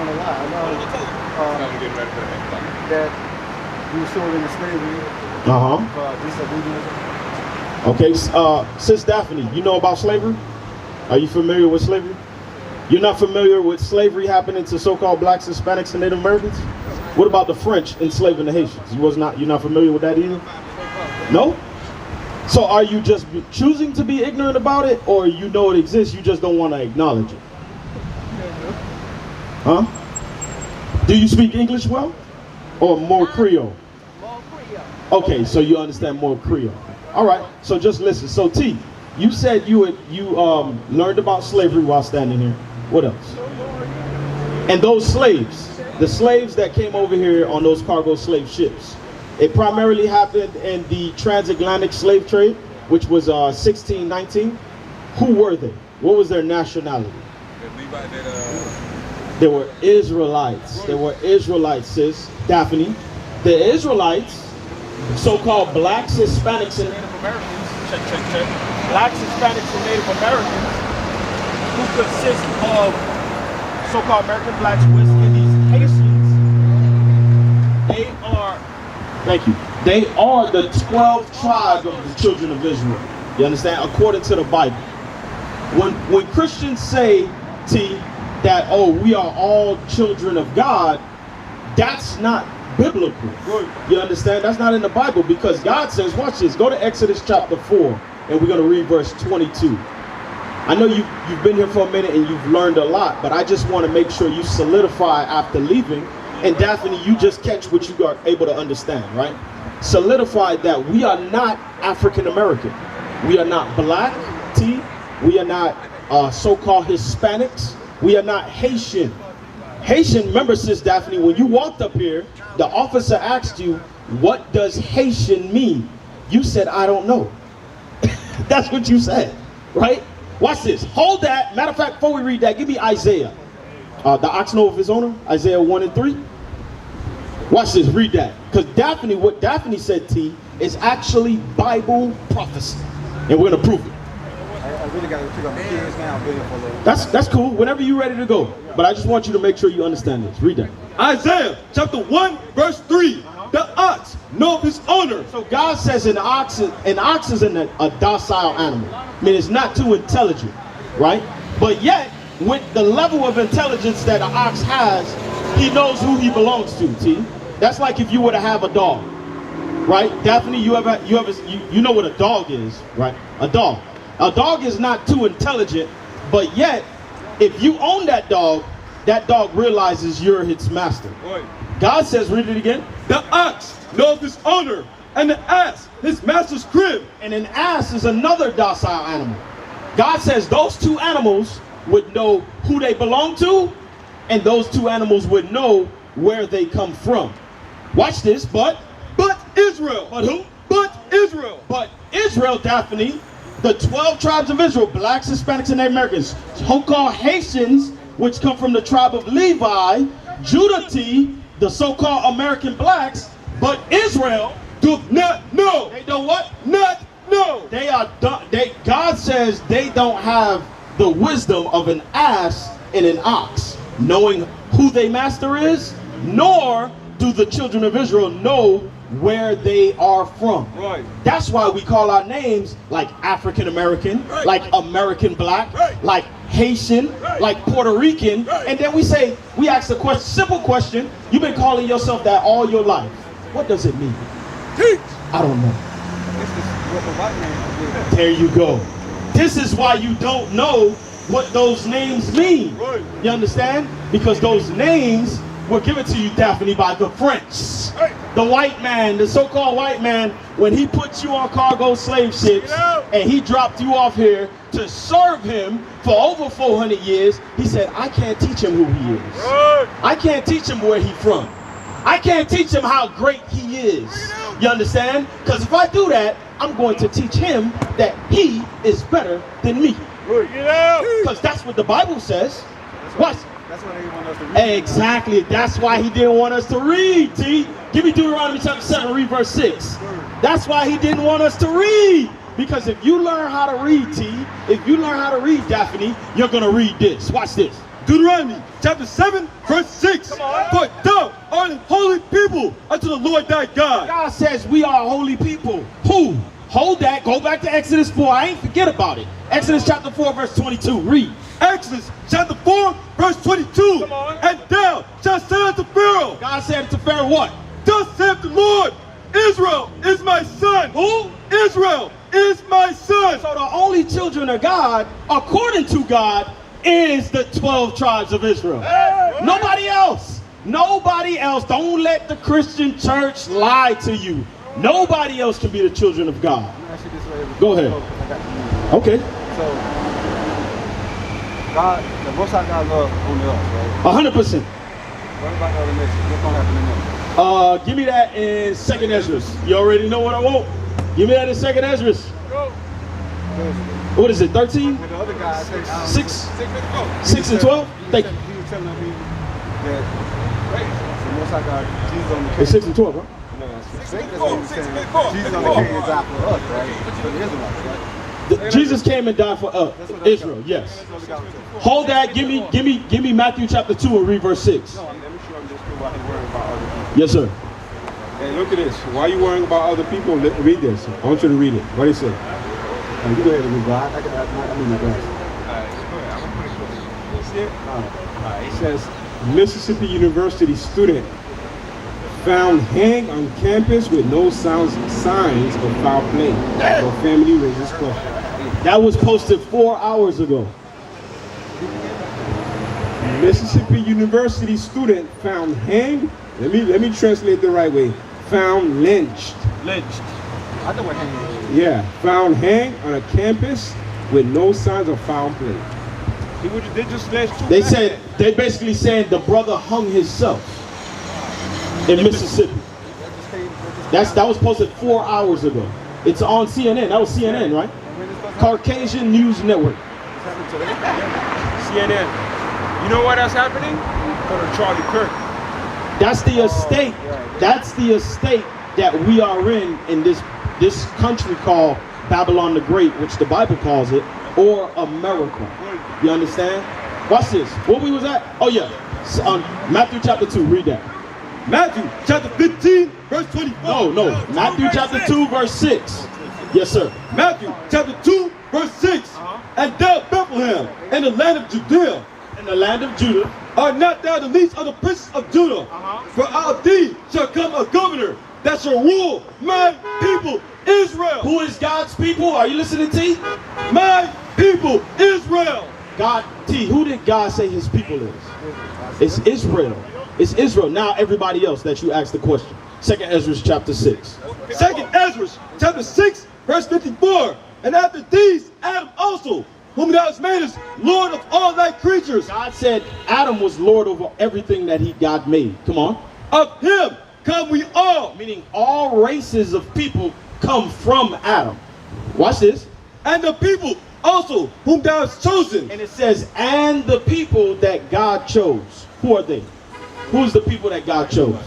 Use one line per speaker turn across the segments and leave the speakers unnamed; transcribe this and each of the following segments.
learned a lot. I learned that we were sold into slavery for disobedience.
Okay, Sis Daphne, you know about slavery? Are you familiar with slavery? You're not familiar with slavery happening to so-called blacks, Hispanics, and Native Americans? What about the French enslaving the Haitians? You're not familiar with that either? No? So are you just choosing to be ignorant about it, or you know it exists, you just don't want to acknowledge it? Huh? Do you speak English well? Or more Creole?
More Creole.
Okay, so you understand more Creole. All right, so just listen. So T, you said you learned about slavery while standing here. What else? And those slaves, the slaves that came over here on those cargo slave ships, it primarily happened in the transatlantic slave trade, which was 1619. Who were they? What was their nationality? They were Israelites. They were Israelites, sis Daphne. The Israelites, so-called blacks, Hispanics, and Native Americans, check. Blacks, Hispanics, and Native Americans, who consist of so-called American blacks, West Indies, Haitians, they are, thank you, they are the 12 tribes of the children of Israel. You understand? According to the Bible. When Christians say, T, that, oh, we are all children of God, that's not biblical. You understand? That's not in the Bible, because God says, watch this, go to Exodus chapter 4, and we're going to read verse 22. I know you've been here for a minute and you've learned a lot, but I just want to make sure you solidify after leaving. And Daphne, you just catch what you are able to understand, right? Solidify that we are not African American. We are not black, T. We are not so-called Hispanics. We are not Haitian. Haitian, remember, Sis Daphne, when you walked up here, the officer asked you, what does Haitian mean? You said, I don't know. That's what you said, right? Watch this. Hold that. Matter of fact, before we read that, give me Isaiah. The ox know of his owner, Isaiah 1 and 3. Watch this. Read that. Because Daphne, what Daphne said, T, is actually Bible prophecy. And we're going to prove it.
I really got to pick up my kids now. I'm for a little.
That's cool. Whenever you're ready to go. But I just want you to make sure you understand this. Read that.
Isaiah chapter 1 verse 3. The ox know his owner.
So God says an ox is a docile animal. I mean, it's not too intelligent, right? But yet, with the level of intelligence that an ox has, he knows who he belongs to, T. That's like if you were to have a dog, right? Daphne, you know what a dog is, right? A dog. A dog is not too intelligent, but yet, if you own that dog realizes you're its master. God says, read it again.
The ox knows his owner, and the ass his master's crib.
And an ass is another docile animal. God says those two animals would know who they belong to, and those two animals would know where they come from. Watch this, but
Israel.
But who?
But Israel.
But Israel, Daphne, the 12 tribes of Israel, blacks, Hispanics, and Native Americans, so-called Haitians, which come from the tribe of Levi, Judah, T, the so-called American blacks, but Israel
Do not know.
they don't what?
Not know.
They are, God says they don't have the wisdom of an ass and an ox, knowing who their master is, nor do the children of Israel know where they are from.
Right.
That's why we call our names like African American,
Right.
like American black,
Right.
like Haitian,
Right.
like Puerto Rican,
Right.
and then we ask the question, simple question, you've been calling yourself that all your life. What does it mean?
Teach.
I don't know.
This is what the white man did.
There you go. This is why you don't know what those names mean.
Right.
You understand? Because those names were given to you, Daphne, by the French.
Right.
The white man, the so-called white man, when he put you on cargo slave ships and he dropped you off here to serve him for over 400 years, he said, I can't teach him who he is.
Right.
I can't teach him where he's from. I can't teach him how great he is. You understand? Because if I do that, I'm going to teach him that he is better than me.
Get out.
Because that's what the Bible says. What?
That's why they want us to read.
Exactly. That's why he didn't want us to read, T. Give me Deuteronomy chapter 7, read verse 6. That's why he didn't want us to read. Because if you learn how to read, T, if you learn how to read, Daphne, you're going to read this. Watch this.
Deuteronomy chapter 7, verse 6. For thou art a holy people unto the Lord thy God.
God says we are a holy people. Who? Hold that. Go back to Exodus 4. I ain't forget about it. Exodus chapter 4, verse 22. Read.
Exodus chapter 4, verse 22. And thou shalt say unto Pharaoh.
God said to Pharaoh what?
Thus saith the Lord, Israel is my son.
Who?
Israel is my son.
So the only children of God, according to God, is the 12 tribes of Israel. Nobody else. Nobody else. Don't let the Christian church lie to you. Nobody else can be the children of God. Go ahead. Okay.
So, God, the Most High God love only us, right?
100%.
What about the other nations? What's going to happen in them?
Give me that in 2nd Ezra. You already know what I want. Give me that in 2nd Ezra. What is it, 13?
With the other guy,
6 and 12? Thank you.
He was telling me that the Most High God, Jesus on the
It's 6 and 12, right?
No, that's what he was saying. Jesus on the came and died for us, right? For the Israelites, right?
Jesus came and died for Israel, yes. Hold that. Give me Matthew chapter 2 and read verse 6.
No, let me show him this too while he's worrying about other people.
Yes, sir.
Hey, look at this. Why are you worrying about other people? Read this. I want you to read it. What do you say?
You go ahead and read, bro. I mean my glasses.
It says, Mississippi University student found hanged on campus with no signs of foul play. So family raises question.
That was posted 4 hours ago.
Mississippi University student found hanged. Let me translate the right way. Found lynched.
Lynched.
I know what hanging is.
Yeah, found hanged on a campus with no signs of foul play.
They basically said the brother hung himself in Mississippi. That was posted 4 hours ago. It's on CNN. That was CNN, right? Caucasian News Network.
CNN. You know why that's happening? Because of Charlie Kirk.
That's the estate. That's the estate that we are in this country called Babylon the Great, which the Bible calls it, or America. You understand? Watch this. What we was at? Oh yeah. Matthew chapter 2. Read that.
Matthew chapter 15, verse 24.
No. Matthew chapter 2, verse 6. Yes, sir.
Matthew chapter 2, verse 6. And thou, Bethlehem, in the land of Judea,
In the land of Judah,
art not thou the least of the princes of Judah? For out of thee shall come a governor that shall rule my people Israel.
who is God's people? Are you listening, T?
My people Israel.
God, T, who did God say his people is? It's Israel. It's Israel. Now everybody else that you asked the question. 2nd Ezra chapter 6.
2nd Ezra chapter 6, verse 54. And after these, Adam also, whom thou hast made us Lord of all thy creatures.
God said Adam was Lord over everything that God made. Come on.
Of him come we all.
Meaning all races of people come from Adam. Watch this.
And the people also whom thou hast chosen.
And it says, and the people that God chose. Who are they? Who's the people that God chose?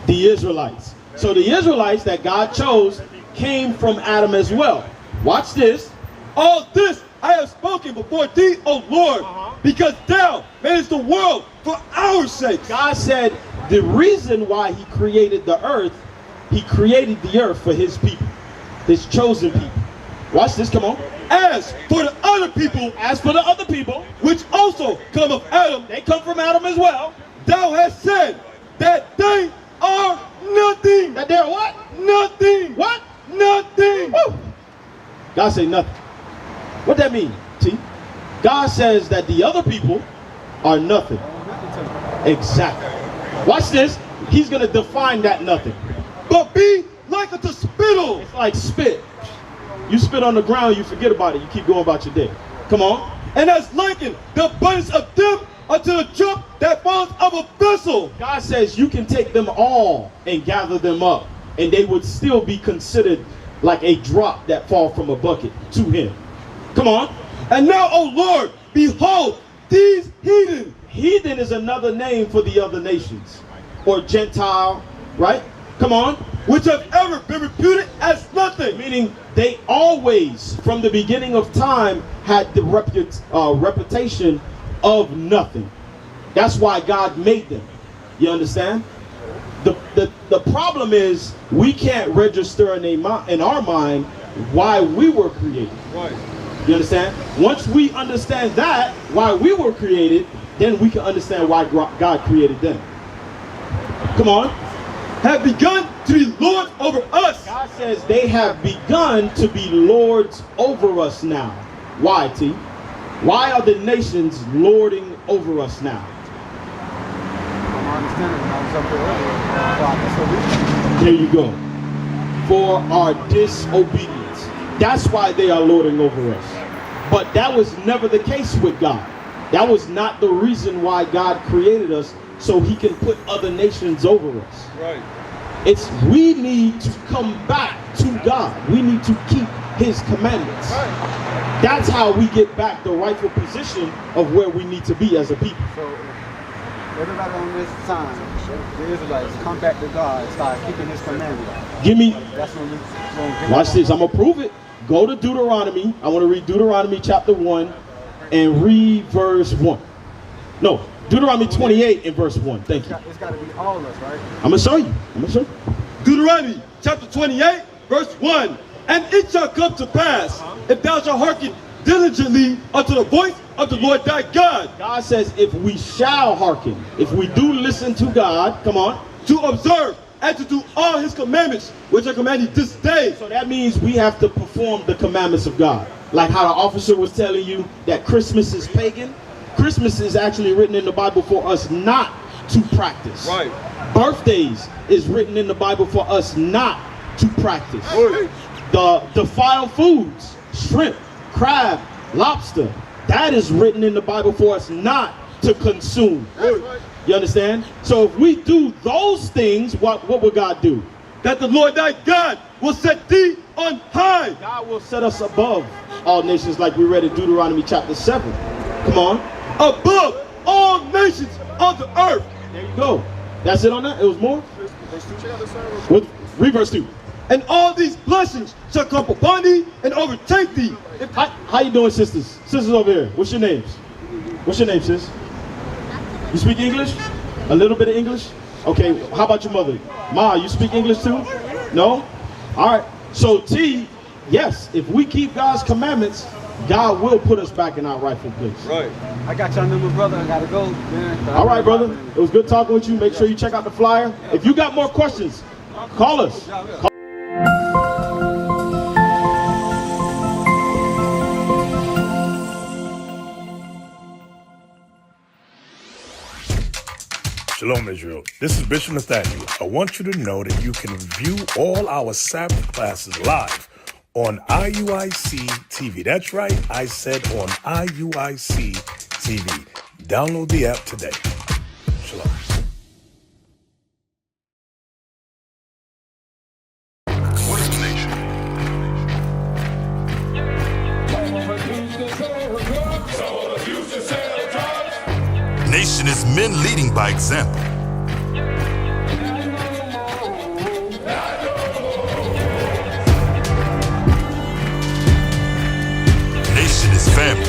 The Israelites. So the Israelites that God chose came from Adam as well. Watch this.
All this I have spoken before thee, O Lord, because thou madest the world for our sakes.
God said the reason why he created the earth, he created the earth for his people, his chosen people. Watch this, come on.
As for the other people, which also come of Adam,
They come from Adam as well.
thou hast said that they are nothing.
That they're what?
Nothing.
What?
Nothing.
Woo. God say nothing. What that mean, T? God says that the other people are nothing. Exactly. Watch this. He's going to define that nothing.
But be like unto spittle.
It's like spit. You spit on the ground, you forget about it. You keep going about your day. Come on.
And as likened the abundance of them unto the drop that falls of a vessel.
God says you can take them all and gather them up, and they would still be considered like a drop that fall from a bucket to him. Come on.
And now, O Lord, behold, these heathen.
Heathen is another name for the other nations, or Gentile, right? Come on.
Which have ever been reputed as nothing.
Meaning they always, from the beginning of time, had the reputation of nothing. That's why God made them. You understand? The problem is we can't register in our mind why we were created.
Right.
You understand? Once we understand that, why we were created, then we can understand why God created them. Come on.
Have begun to be lords over us.
God says they have begun to be lords over us now. Why, T? Why are the nations lording over us now?
I understand it when I was up there earlier.
There you go. For our disobedience. That's why they are lording over us. But that was never the case with God. That was not the reason why God created us, so he can put other nations over us.
Right.
It's we need to come back to God. We need to keep his commandments.
Right.
That's how we get back the rightful position of where we need to be as a people.
So everybody on this time, the Israelites, come back to God and start keeping his commandments.
Give me,
That's when we gonna get
watch this, I'm going to prove it. Go to Deuteronomy. I want to read Deuteronomy chapter 1 and read verse 1. No, Deuteronomy 28 and verse 1. Thank you.
It's got to be all of us, right?
I'm going to show you. I'm going to show you.
Deuteronomy chapter 28, verse 1. And it shall come to pass, if thou shalt hearken diligently unto the voice of the Lord thy God,
God says if we shall hearken, if we do listen to God, come on,
to observe and to do all his commandments, which I command you this day.
so that means we have to perform the commandments of God. Like how the officer was telling you that Christmas is pagan. Christmas is actually written in the Bible for us not to practice.
Right.
Birthdays is written in the Bible for us not to practice.
Right.
The defiled foods, shrimp, crab, lobster, that is written in the Bible for us not to consume.
Right.
You understand? So if we do those things, what will God do?
That the Lord thy God will set thee on high.
God will set us above all nations, like we read in Deuteronomy chapter 7. Come on.
Above all nations of the earth.
There you go. That's it on that? It was more? Read verse 2.
And all these blessings shall come upon thee and overtake thee.
How you doing, sisters? Sisters over here. What's your names? What's your name, sis? You speak English? A little bit of English? Okay, how about your mother? Ma, you speak English too? No? All right. So T, yes, if we keep God's commandments, God will put us back in our rightful place.
Right.
I got your number, brother. I gotta go, man.
All right, brother. It was good talking with you. Make sure you check out the flyer. If you got more questions, call us.
Shalom, Israel. This is Bishop Nathaniel. I want you to know that you can view all our Sabbath classes live on IUIC TV. That's right, I said on IUIC TV. Download the app today. Shalom. What is the nation? Nation is men leading by example. Nation is family.